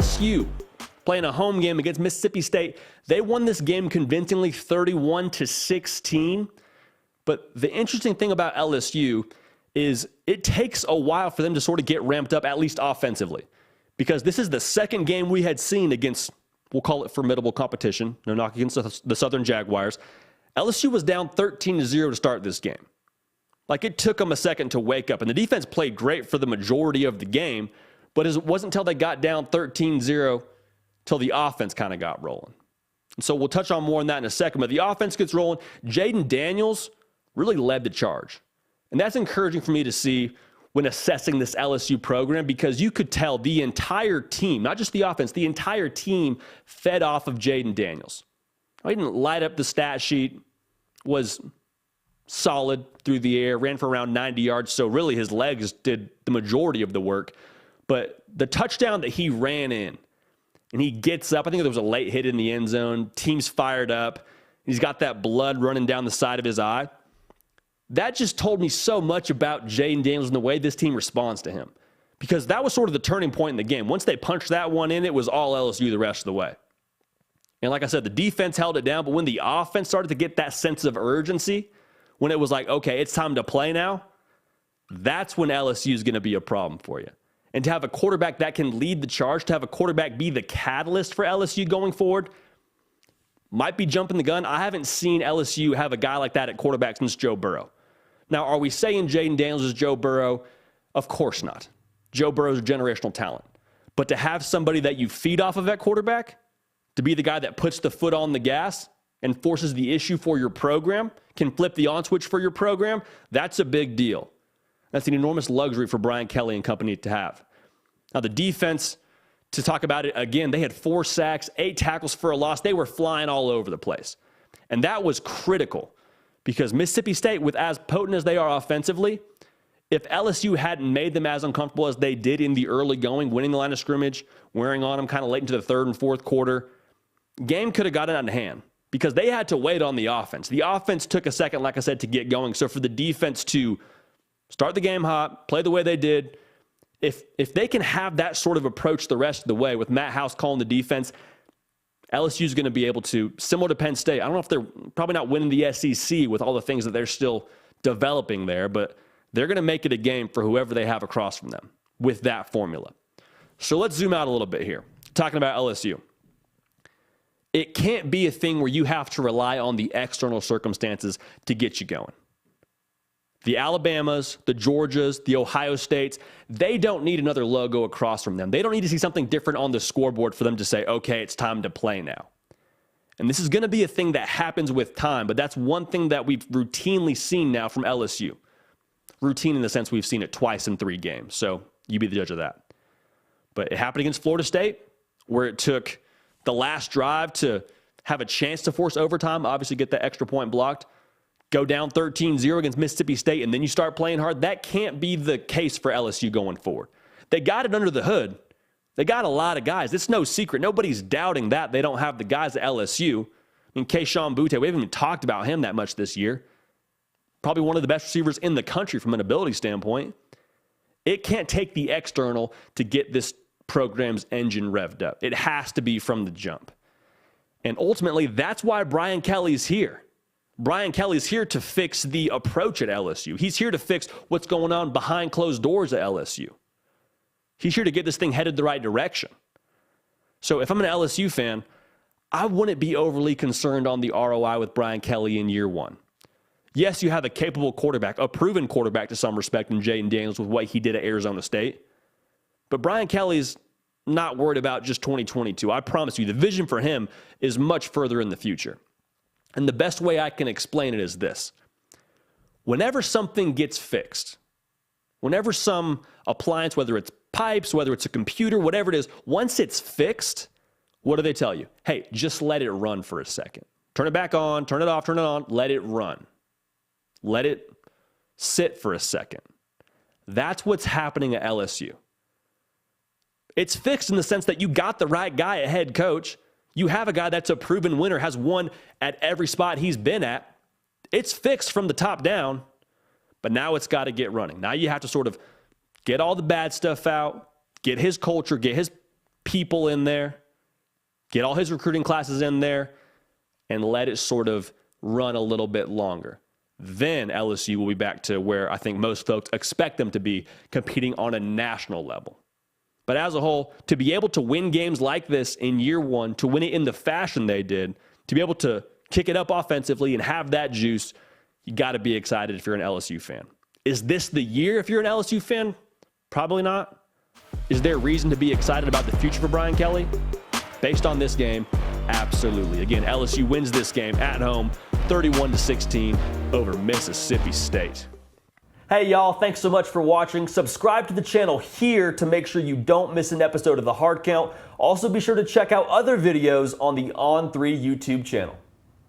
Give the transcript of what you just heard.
LSU playing a home game against Mississippi State. They won this game convincingly 31-16. But the interesting thing about LSU is it takes a while for them to sort of get ramped up, at least offensively, because this is the second game we had seen against, we'll call it formidable competition, no knock against the Southern Jaguars. LSU was down 13-0 to start this game. Like, it took them a second to wake up, and the defense played great for the majority of the game, but it wasn't until they got down 13-0 till the offense kind of got rolling. And so we'll touch on more on that in a second, but the offense gets rolling. Jayden Daniels really led the charge. And that's encouraging for me to see when assessing this LSU program, because you could tell the entire team, not just the offense, the entire team fed off of Jayden Daniels. He didn't light up the stat sheet, was solid through the air, ran for around 90 yards, so really his legs did the majority of the work. But the touchdown that he ran in, and he gets up, I think there was a late hit in the end zone, team's fired up, he's got that blood running down the side of his eye. That just told me so much about Jayden Daniels and the way this team responds to him, because that was sort of the turning point in the game. Once they punched that one in, it was all LSU the rest of the way. And like I said, the defense held it down, but when the offense started to get that sense of urgency, when it was like, okay, it's time to play now, that's when LSU is going to be a problem for you. And to have a quarterback that can lead the charge, to have a quarterback be the catalyst for LSU going forward, might be jumping the gun. I haven't seen LSU have a guy like that at quarterback since Joe Burrow. Now, are we saying Jayden Daniels is Joe Burrow? Of course not. Joe Burrow is a generational talent. But to have somebody that you feed off of at quarterback, to be the guy that puts the foot on the gas and forces the issue for your program, can flip the on switch for your program, that's a big deal. That's an enormous luxury for Brian Kelly and company to have. Now, the defense, to talk about it again, they had 4 sacks, 8 tackles for a loss. They were flying all over the place. And that was critical, because Mississippi State, with as potent as they are offensively, if LSU hadn't made them as uncomfortable as they did in the early going, winning the line of scrimmage, wearing on them kind of late into the third and fourth quarter, game could have gotten out of hand, because they had to wait on the offense. The offense took a second, like I said, to get going. So for the defense to start the game hot, play the way they did, if they can have that sort of approach the rest of the way with Matt House calling the defense, LSU is going to be able to, similar to Penn State, I don't know if they're probably not winning the SEC with all the things that they're still developing there, but they're going to make it a game for whoever they have across from them with that formula. So let's zoom out a little bit here, talking about LSU. It can't be a thing where you have to rely on the external circumstances to get you going. The Alabamas, the Georgias, the Ohio States, they don't need another logo across from them. They don't need to see something different on the scoreboard for them to say, okay, it's time to play now. And this is going to be a thing that happens with time, but that's one thing that we've routinely seen now from LSU. Routine in the sense we've seen it twice in 3 games, so you be the judge of that. But it happened against Florida State, where it took the last drive to have a chance to force overtime, obviously get that extra point blocked, go down 13-0 against Mississippi State, and then you start playing hard. That can't be the case for LSU going forward. They got it under the hood. They got a lot of guys. It's no secret. Nobody's doubting that they don't have the guys at LSU. I mean, Kayshon Boutte, we haven't even talked about him that much this year. Probably one of the best receivers in the country from an ability standpoint. It can't take the external to get this program's engine revved up. It has to be from the jump. And ultimately, that's why Brian Kelly's here. Brian Kelly's here to fix the approach at LSU. He's here to fix what's going on behind closed doors at LSU. He's here to get this thing headed the right direction. So if I'm an LSU fan, I wouldn't be overly concerned on the ROI with Brian Kelly in year 1. Yes, you have a capable quarterback, a proven quarterback to some respect in Jayden Daniels with what he did at Arizona State. But Brian Kelly's not worried about just 2022. I promise you, the vision for him is much further in the future. And the best way I can explain it is this. Whenever something gets fixed, whenever some appliance, whether it's pipes, whether it's a computer, whatever it is, once it's fixed, what do they tell you? Hey, just let it run for a second. Turn it back on, turn it off, turn it on, let it run. Let it sit for a second. That's what's happening at LSU. It's fixed in the sense that you got the right guy, a head coach. You have a guy that's a proven winner, has won at every spot he's been at. It's fixed from the top down, but now it's got to get running. Now you have to sort of get all the bad stuff out, get his culture, get his people in there, get all his recruiting classes in there, and let it sort of run a little bit longer. Then LSU will be back to where I think most folks expect them to be, competing on a national level. But as a whole, to be able to win games like this in year one, to win it in the fashion they did, to be able to kick it up offensively and have that juice, you got to be excited if you're an LSU fan. Is this the year if you're an LSU fan? Probably not. Is there reason to be excited about the future for Brian Kelly? Based on this game, absolutely. Again, LSU wins this game at home, 31-16 over Mississippi State. Hey y'all, thanks so much for watching. Subscribe to the channel here to make sure you don't miss an episode of The Hard Count. Also be sure to check out other videos on the On3 YouTube channel.